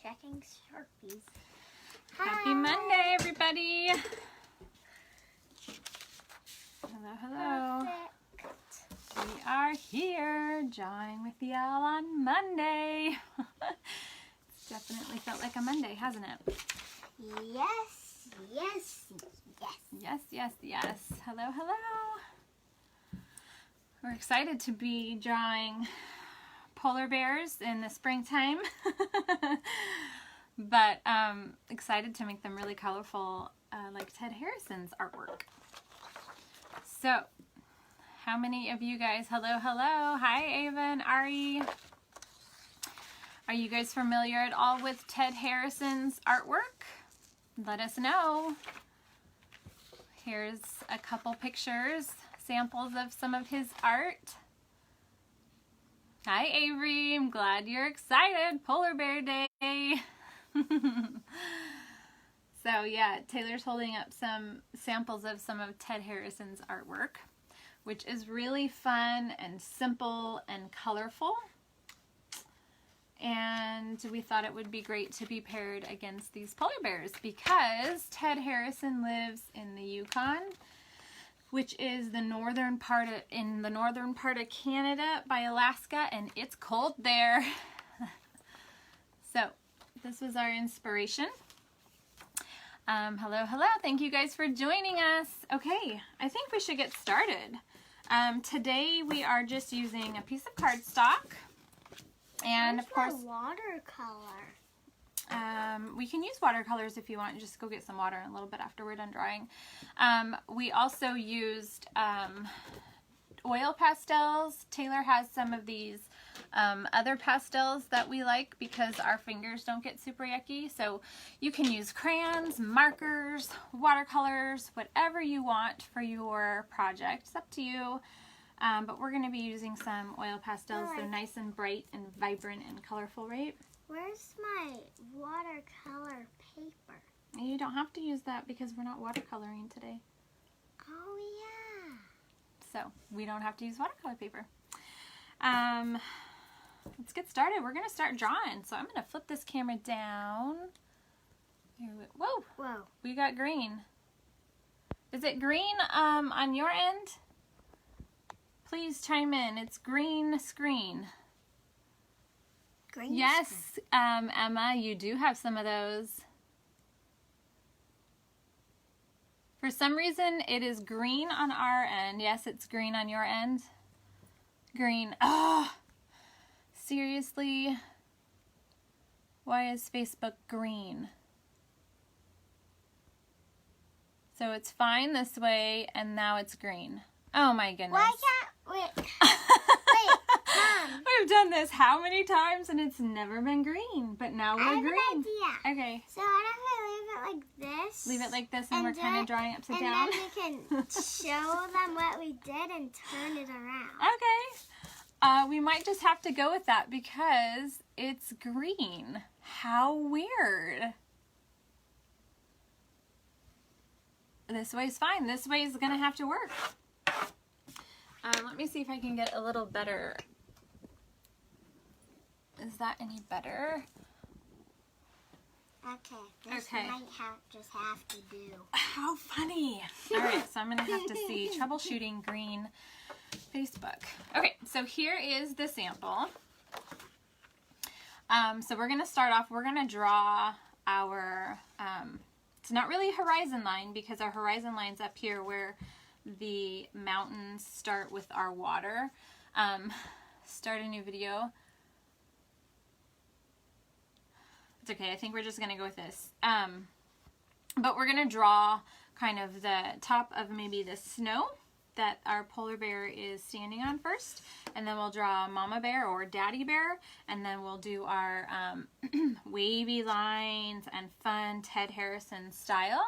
checking Sharpies. Happy Monday, everybody. Hello, hello. Perfect. We are here, drawing with the L on Monday. It's definitely felt like a Monday, hasn't it? Yes, yes, yes. Yes, yes, yes. Hello, hello. We're excited to be drawing polar bears in the springtime. But excited to make them really colorful, like Ted Harrison's artwork. So, how many of you guys, hello, hello, hi Avon, Ari. Are you guys familiar at all with Ted Harrison's artwork? Let us know. Here's a couple pictures, samples of some of his art. Hi Avery, I'm glad you're excited, Polar Bear Day. So yeah, Taylor's holding up some samples of some of Ted Harrison's artwork, which is really fun and simple and colorful. And we thought it would be great to be paired against these polar bears because Ted Harrison lives in the Yukon, which is the northern part of Canada by Alaska, and it's cold there. So this was our inspiration. Hello, hello. Thank you guys for joining us. Okay, I think we should get started. Today we are just using a piece of cardstock. And Where's of course, my watercolor? we can use watercolors if you want. Just go get some water in a little bit after we're done drawing. We also used oil pastels. Taylor has some of these other pastels that we like because our fingers don't get super yucky. So you can use crayons, markers, watercolors, whatever you want for your project. It's up to you. But we're going to be using some oil pastels. They're nice and bright and vibrant and colorful, right? Where's my watercolor paper? You don't have to use that because we're not watercoloring today. Oh, yeah. So we don't have to use watercolor paper. Let's get started. We're going to start drawing. So I'm going to flip this camera down. Here whoa. Whoa. We got green. Is it green on your end? Please chime in. It's green screen. Green Yes, screen. Emma, you do have some of those. For some reason, it is green on our end. Yes, it's green on your end. Green. Oh, seriously? Why is Facebook green? So it's fine this way, and now it's green. Oh my goodness. Why can't... Wait. Wait, Mom. We've done this how many times, and it's never been green, but now I we're have green. an idea. Okay. So what if I leave it like this? Leave it like this, and we're kind of drawing it upside and down. then we can show them what we did and turn it around. Okay. We might just have to go with that because it's green. How weird. This way's fine. This way is going to have to work. Let me see if I can get a little better. Is that any better? Okay. This Okay. might just have to do. How funny. All right, so I'm going to have to see troubleshooting green Facebook. Okay, so here is the sample. So we're going to start off, we're going to draw our, it's not really a horizon line because our horizon line's up here where the mountains start with our water. Start a new video. It's okay, I think we're just going to go with this. But we're going to draw kind of the top of maybe the snow that our polar bear is standing on first, and then we'll draw mama bear or daddy bear, and then we'll do our wavy lines and fun Ted Harrison style.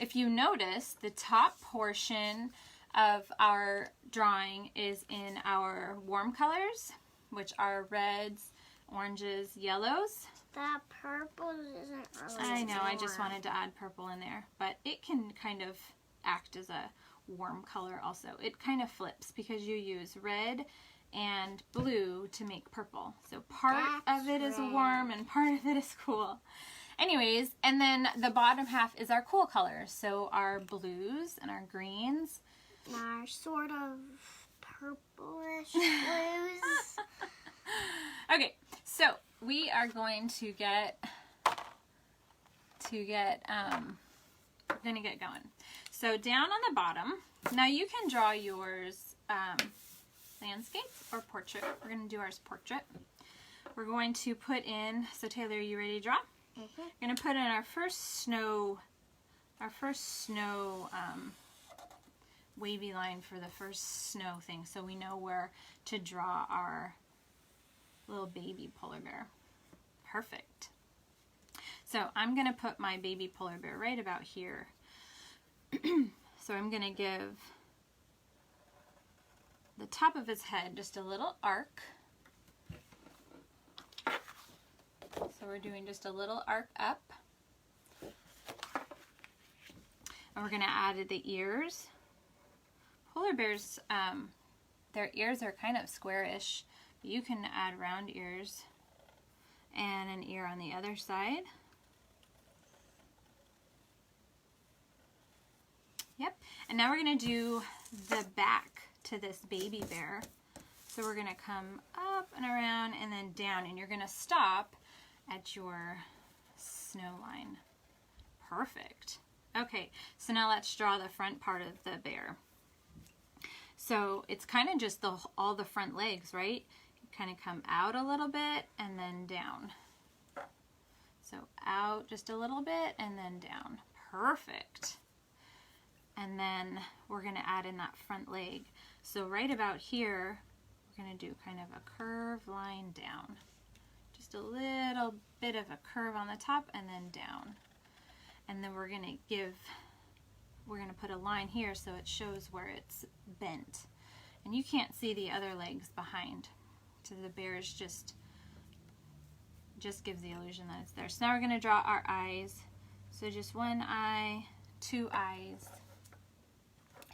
If you notice, the top portion of our drawing is in our warm colors, which are reds, oranges, yellows. That purple isn't really I know, I just warm. wanted to add purple in there, but it can kind of act as a warm color also. It kind of flips because you use red and blue to make purple. So part That's of it is red. warm and part of it is cool. Anyways, and then the bottom half is our cool colors. So our blues and our greens. Are sort of purplish blues. Okay, so we are going to get we're gonna get going. So down on the bottom, now you can draw yours landscape or portrait. We're gonna do ours portrait. We're going to put in, so Taylor, are you ready to draw? Mm-hmm. We're gonna put in our first snow wavy line for the first snow thing, so we know where to draw our little baby polar bear. Perfect. So I'm going to put my baby polar bear right about here. So I'm going to give the top of his head just a little arc. So we're doing just a little arc up. And we're going to add the ears. Polar bears, their ears are kind of squarish. You can add round ears and an ear on the other side. Yep. And now we're going to do the back to this baby bear. So we're going to come up and around and then down, and you're going to stop at your snow line. Perfect. Okay, so now let's draw the front part of the bear. So it's kind of just all the front legs, right? You kind of come out a little bit and then down. So out just a little bit and then down. Perfect. And then we're going to add in that front leg. So right about here, we're going to do kind of a curved line down. Just a little bit of a curve on the top and then down. And then we're going to put a line here so it shows where it's bent. And you can't see the other legs behind. So the bear is just gives the illusion that it's there. So now we're going to draw our eyes. So just one eye, two eyes.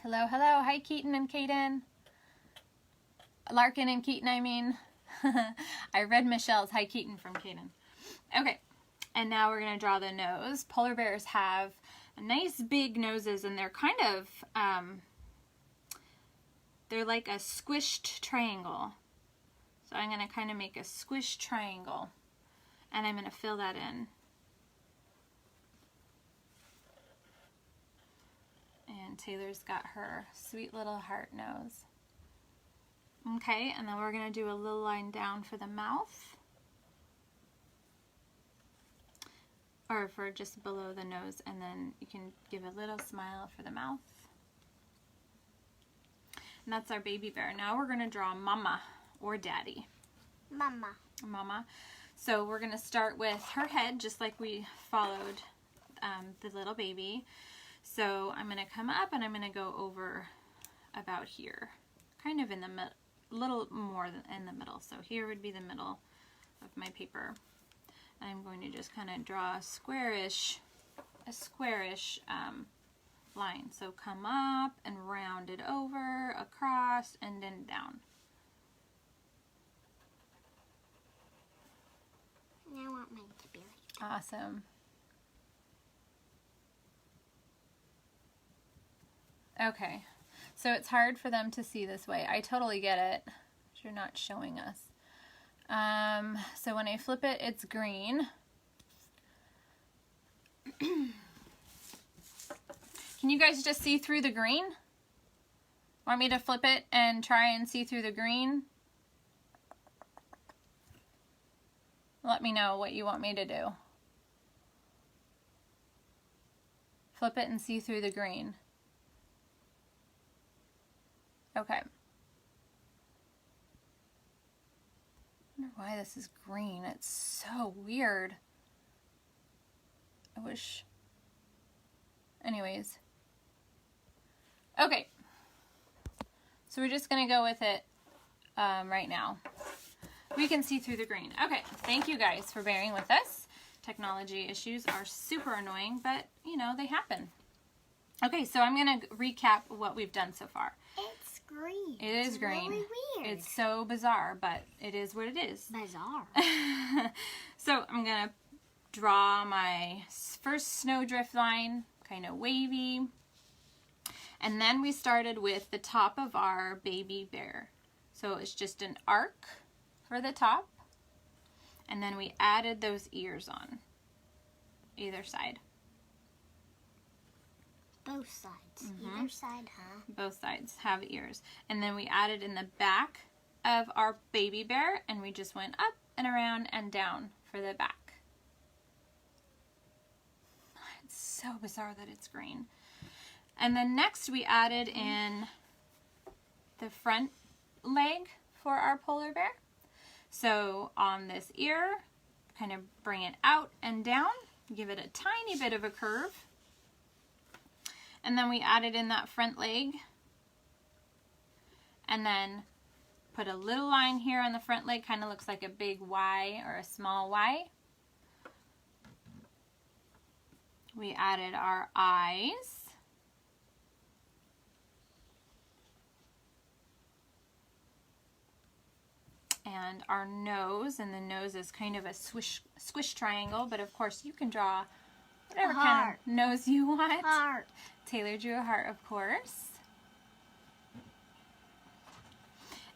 Hello, hello. Hi, Keaton and Kaden. Larkin and Keaton, I mean. I read Michelle's Hi, Keaton from Kaden. Okay, and now we're going to draw the nose. Polar bears have nice big noses, and they're kind of, they're like a squished triangle. So I'm going to kind of make a squished triangle, and I'm going to fill that in. And Taylor's got her sweet little heart nose. Okay, and then we're going to do a little line down for the mouth. Or for just below the nose, and then you can give a little smile for the mouth. And that's our baby bear. Now we're going to draw Mama or Daddy. Mama. Mama. So we're going to start with her head, just like we followed the little baby. So I'm going to come up and I'm going to go over about here, kind of in the middle, little more than in the middle. So here would be the middle of my paper. I'm going to just kind of draw a squarish line. So come up and round it over, across, and then down. I want mine to be like that. Awesome. Okay, so it's hard for them to see this way. I totally get it. You're not showing us. So when I flip it, it's green. Can you guys just see through the green? Want me to flip it and try and see through the green? Let me know what you want me to do. Flip it and see through the green. Okay. I wonder why this is green. It's so weird. I wish. Anyways. Okay. So we're just going to go with it right now. We can see through the green. Okay. Thank you guys for bearing with us. Technology issues are super annoying, but, you know, they happen. Okay, so I'm going to recap what we've done so far. It's green. It is It's green. really weird. It's so bizarre, but it is what it is. bizarre. So I'm going to draw my first snowdrift line, kind of wavy. And then we started with the top of our baby bear. So it's just an arc for the top. And then we added those ears on either side. Both sides. Either side, huh? Both sides have ears. And then we added in the back of our baby bear, and we just went up and around and down for the back. It's so bizarre that it's green. And then next we added in the front leg for our polar bear. So on this ear, kind of bring it out and down, give it a tiny bit of a curve. And then we added in that front leg. And then put a little line here on the front leg, kind of looks like a big Y or a small Y. We added our eyes. And our nose, and the nose is kind of a squish triangle, but of course you can draw whatever kind of nose you want. Heart. Taylor drew a heart, of course.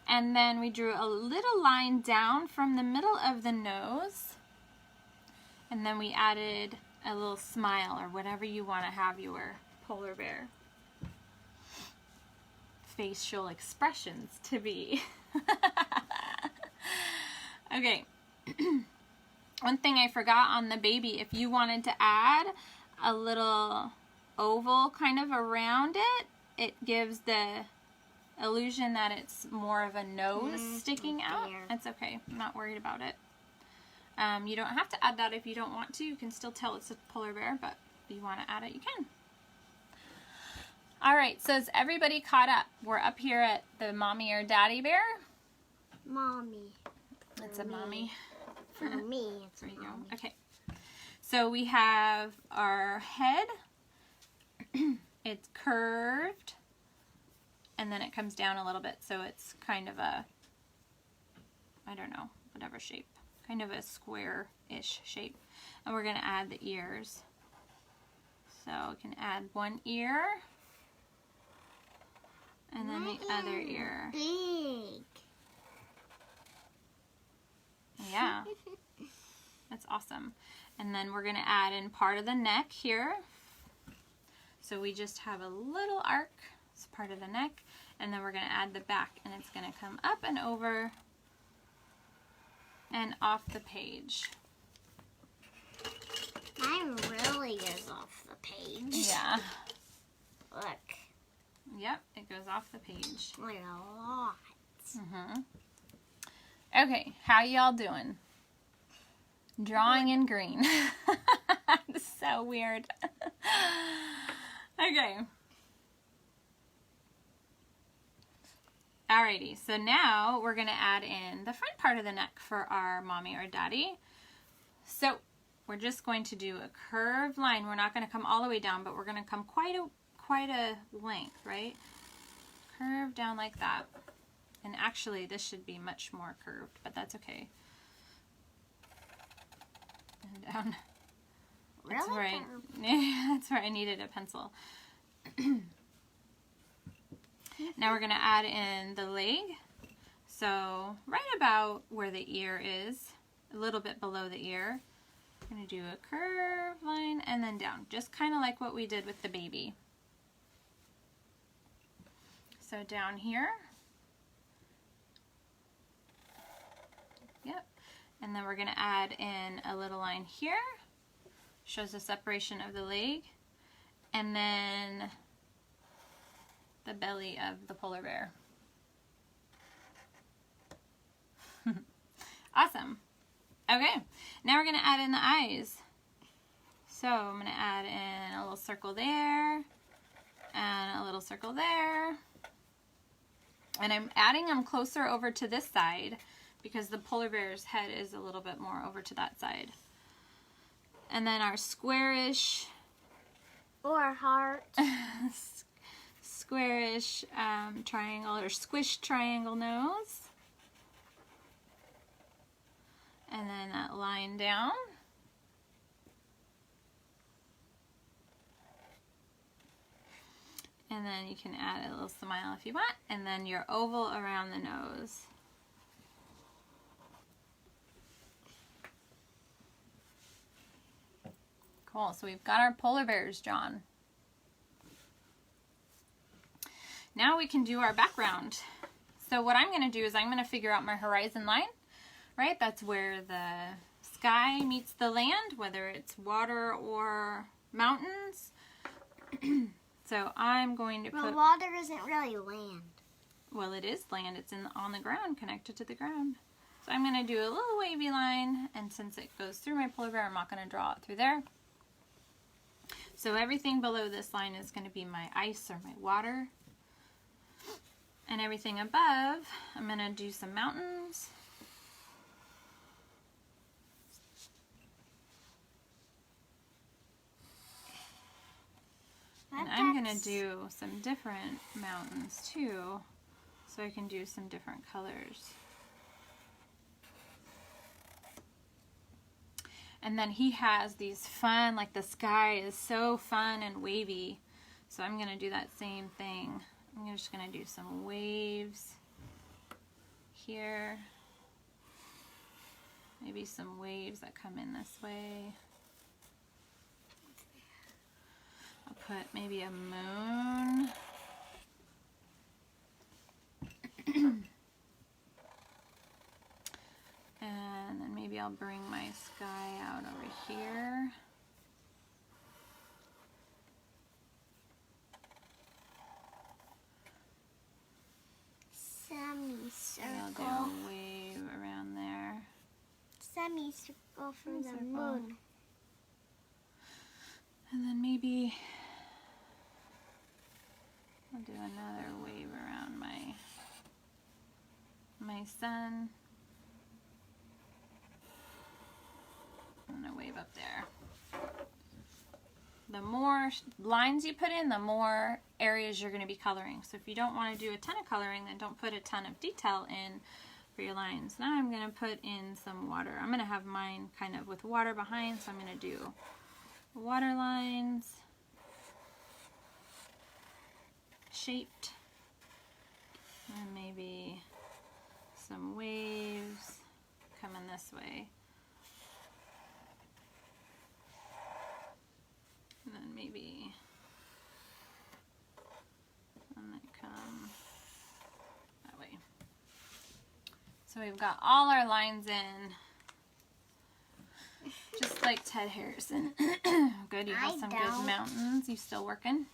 And then we drew a little line down from the middle of the nose. And then we added a little smile or whatever you want to have your polar bear facial expressions to be. Okay. One thing I forgot on the baby, if you wanted to add a little oval kind of around it, it gives the illusion that it's more of a nose sticking out. there. That's okay. I'm not worried about it. You don't have to add that if you don't want to. You can still tell it's a polar bear, but if you want to add it, you can. All right, so is everybody caught up? We're up here at the mommy or daddy bear. Mommy. It's a mommy. For me, it's There you mommy. go. Okay. So we have our head. It's curved. And then it comes down a little bit. So it's kind of a, I don't know, whatever shape. Kind of a square-ish shape. And we're going to add the ears. So we can add one ear. And then the other ear. Big. Yeah. That's awesome. And then we're going to add in part of the neck here. So we just have a little arc. It's part of the neck. And then we're going to add the back. And it's going to come up and over and off the page. Mine really is off the page. Yeah. Look. Yep, it goes off the page. Like a lot. Mm-hmm. Okay, how y'all doing? Drawing in green. It's so weird. Okay. Alrighty, so now we're going to add in the front part of the neck for our mommy or daddy. So we're just going to do a curved line. We're not going to come all the way down, but we're going to come quite a length, right? Curve down like that. And actually, this should be much more curved, but that's okay. And down. Really? That's right. That's where I needed a pencil. Now we're going to add in the leg. So right about where the ear is, a little bit below the ear. I'm going to do a curved line and then down, just kind of like what we did with the baby. So down here. Yep. And then we're going to add in a little line here. Shows the separation of the leg. And then the belly of the polar bear. Awesome. Okay, now we're going to add in the eyes. So I'm going to add in a little circle there and a little circle there. And I'm adding them closer over to this side because the polar bear's head is a little bit more over to that side. And then our squarish Or heart. squarish triangle or squished triangle nose. And then that line down. And then you can add a little smile if you want. And then your oval around the nose. Cool, so we've got our polar bears drawn. Now we can do our background. So what I'm going to do is I'm going to figure out my horizon line, right? That's where the sky meets the land, whether it's water or mountains. So I'm going to Well, put... water isn't really land. Well, it is land. It's on the ground, connected to the ground. So I'm going to do a little wavy line, and since it goes through my polar bear, I'm not going to draw it through there. So everything below this line is going to be my ice or my water. And everything above, I'm going to do some mountains. And I'm going to do some different mountains too, so I can do some different colors. And then he has these fun, like the sky is so fun and wavy. So I'm going to do that same thing. I'm just going to do some waves here. Maybe some waves that come in this way. I'll put maybe a moon. And then maybe I'll bring my sky out over here. I'll do Semicircle. a wave around there. Semicircle for the Semicircle. moon. And then maybe I'll do another wave around my sun. And a wave up there. The more lines you put in, the more areas you're going to be coloring. So if you don't want to do a ton of coloring, then don't put a ton of detail in for your lines. Now I'm going to put in some water. I'm going to have mine kind of with water behind, so I'm going to do water lines, shaped, and maybe some waves coming this way. And then maybe one that come that way. So we've got all our lines in, just like Ted Harrison. Good, you have some good mountains. You still working?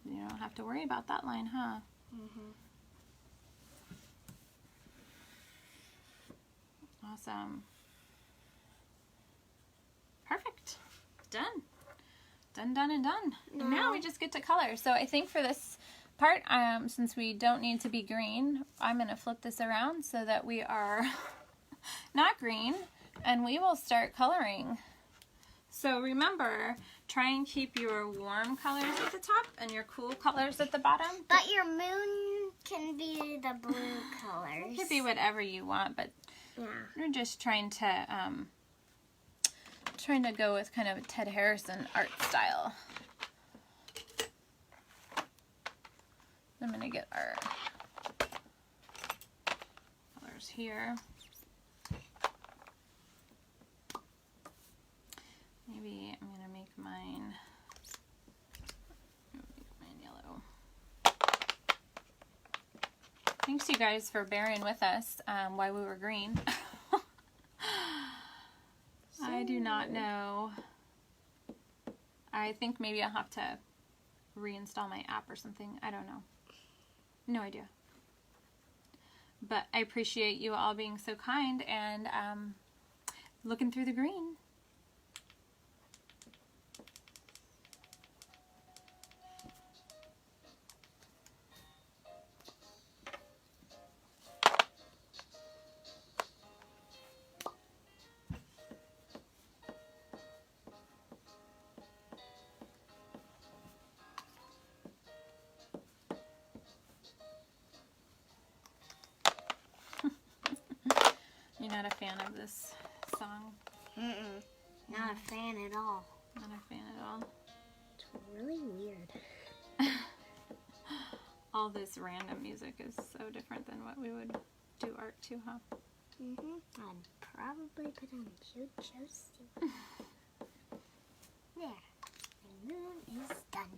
You don't have to worry about that line, huh? Awesome. Perfect. Done. Done, done, and done. And now we just get to color. So I think for this part, since we don't need to be green, I'm going to flip this around so that we are not green, and we will start coloring. So remember, try and keep your warm colors at the top and your cool colors at the bottom. But your moon can be the blue colors. It could be whatever you want, but Yeah. we're just trying to go with kind of a Ted Harrison art style. I'm gonna get our colors here. Maybe I'm gonna make mine yellow. Thanks you guys for bearing with us while we were green. I do not know. I think maybe I'll have to reinstall my app or something. I don't know. No idea. But I appreciate you all being so kind and looking through the green. not a fan of this song. Mm-mm. Not a fan at all. Not a fan at all. It's really weird. All this random music is so different than what we would do art to, huh? I'd probably put on JoJo's suit. There. The moon is done.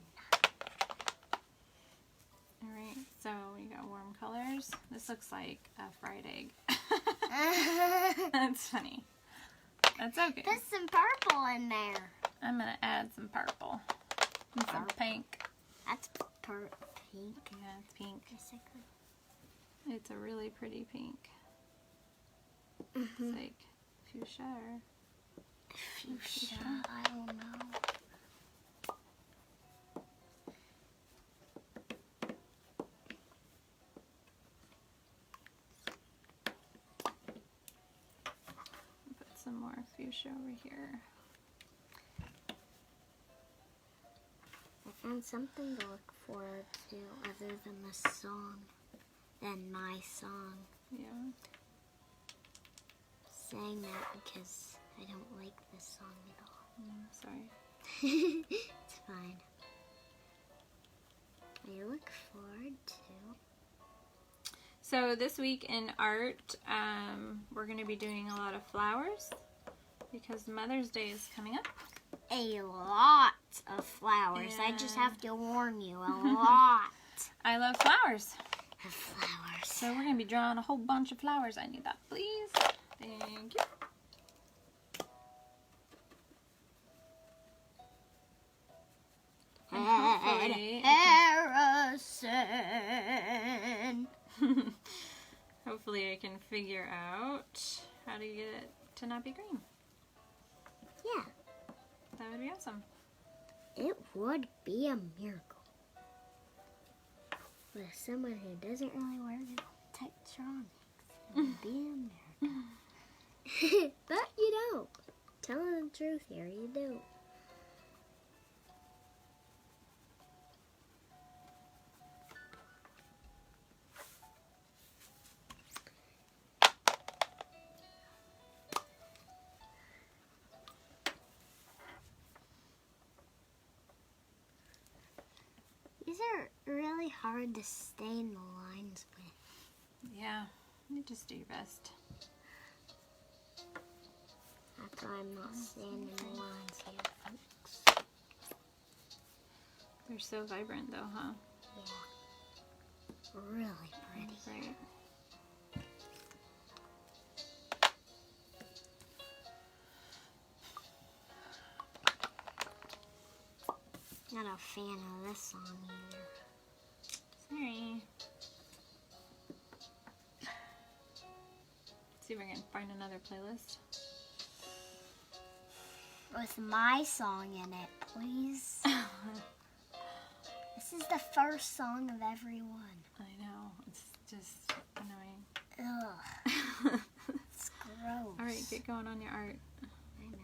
Alright, so we got warm colors. This looks like a fried egg. That's funny. That's okay. Put some purple in there. I'm going to add some purple. And some pink. That's pink. Yeah, it's pink. Basically. It's a really pretty pink. It's like fuchsia or... Fuchsia, I don't know. Put some more fuchsia over here. I found something to look forward to other than the song, than my song. Yeah. Saying that because I don't like this song at all. Sorry. It's fine. I look forward to. So this week in art, we're going to be doing a lot of flowers because Mother's Day is coming up. A lot of flowers. I just Yeah. have to warn you, a lot I love flowers. of flowers. So we're going to be drawing a whole bunch of flowers. I need that, please. Thank you. And hopefully, Harrison. hopefully I can figure out how to get it to not be green. Yeah, That would be awesome. it would be a miracle. With someone who doesn't really wear the Tektronix, it would be a miracle. But you don't. Telling the truth here, you don't. These are really hard to stay in the lines with. Yeah, you just do your best. That's why I'm not staying in the lines here, folks. They're so vibrant though, huh? Yeah. Really pretty. Right. Not a fan of this song either. Sorry. See if I can find another playlist. With my song in it, please. This is the first song of everyone. I know. It's just annoying. Ugh, it's gross. All right, get going on your art. I know.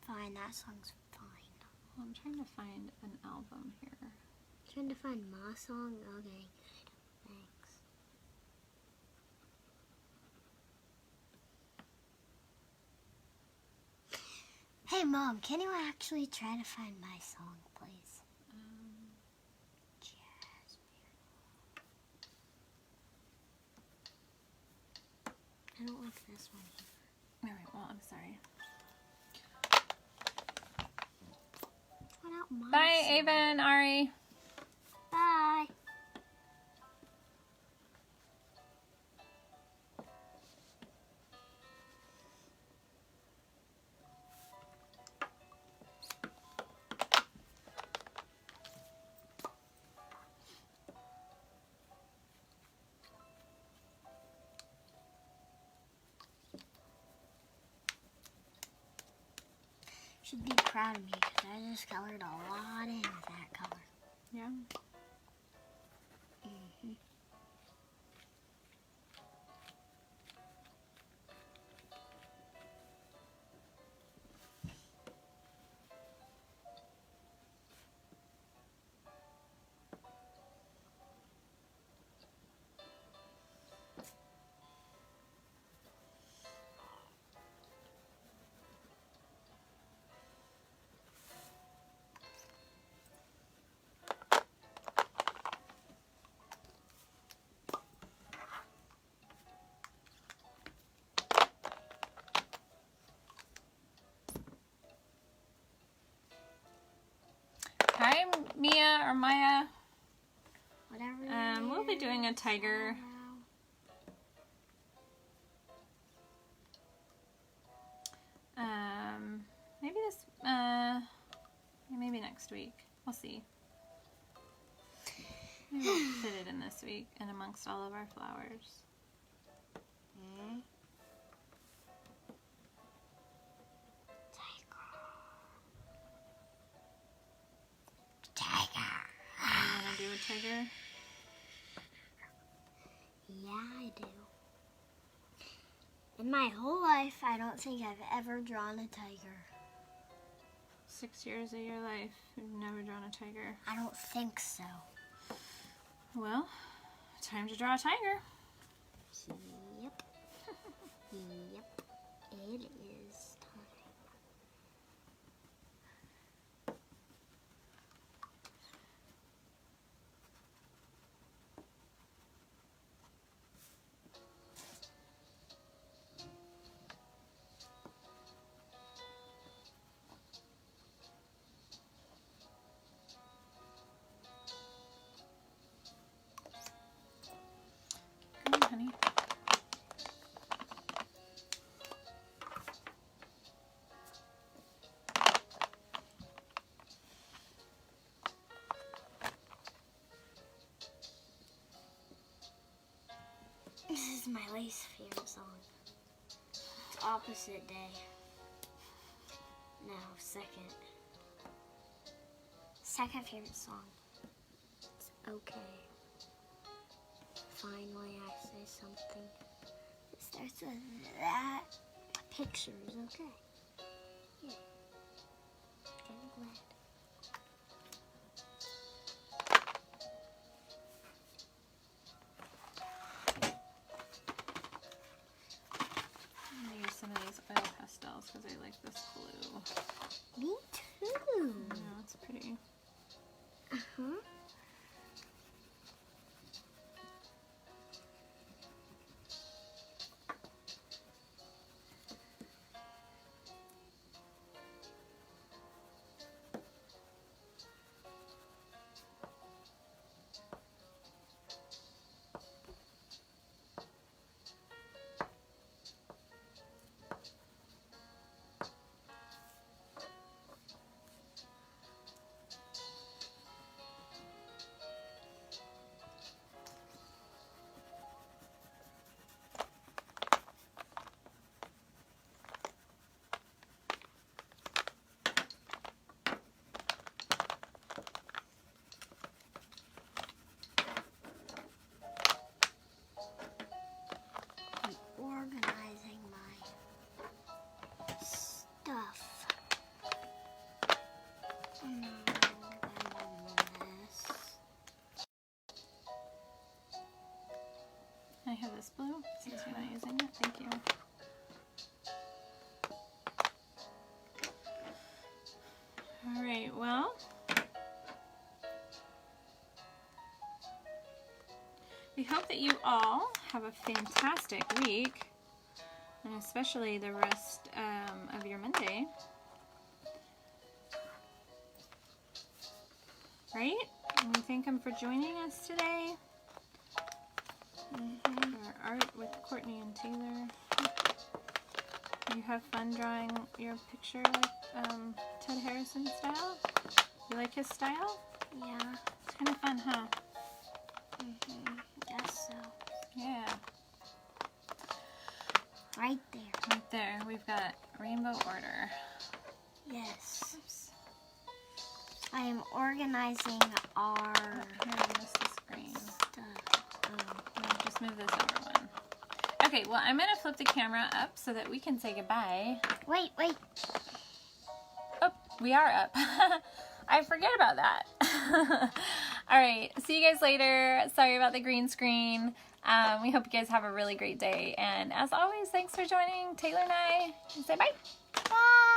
Fine, that song's fine. Well, I'm trying to find an album here. Trying to find my song? Okay, good. Thanks. Hey, Mom, can you actually try to find my song, please? Jasmine. I don't like this one either. All right, well, I'm sorry. What out my Bye, song? Avon, Ari. Bye. Should be proud of me because I just colored a lot in that color. Yeah. Mia or Maya. Whatever. We'll be doing a tiger. Maybe this, maybe next week. We'll see. Maybe we'll fit it in this week and amongst all of our flowers. Tiger. You want to do a tiger? Yeah, I do. In my whole life, I don't think I've ever drawn a tiger. 6 years of your life, you've never drawn a tiger. I don't think so. Well, time to draw a tiger. Yep. Yep. It is time. Come on, honey. This is my least favorite song. It's Opposite Day. No, second. Second favorite song. It's okay. Finally, I say something. It starts with that. Picture is okay. Yeah. Kind of glad. I'm gonna use some of these oil pastels because I like this blue. Me too. Yeah, it's pretty. Uh-huh. Organizing my stuff. I have this blue since you're not using it. Thank you. All right, well, we hope that you all have a fantastic week, and especially the rest of your Monday. Right? And we thank them for joining us today. Our art with Courtney and Taylor. You have fun drawing your picture like Ted Harrison style? You like his style? Yeah. It's kind of fun, huh? Guess so. Yeah. Right there. Right there, we've got Rainbow Order. Yes. Oops. I am organizing our Here, I missed the screen. stuff. I'll just move this over one. Okay, well, I'm going to flip the camera up so that we can say goodbye. Wait. Oh, we are up. I forget about that. All right, see you guys later. Sorry about the green screen. We hope you guys have a really great day. And as always, thanks for joining Taylor and I. Say bye. Bye.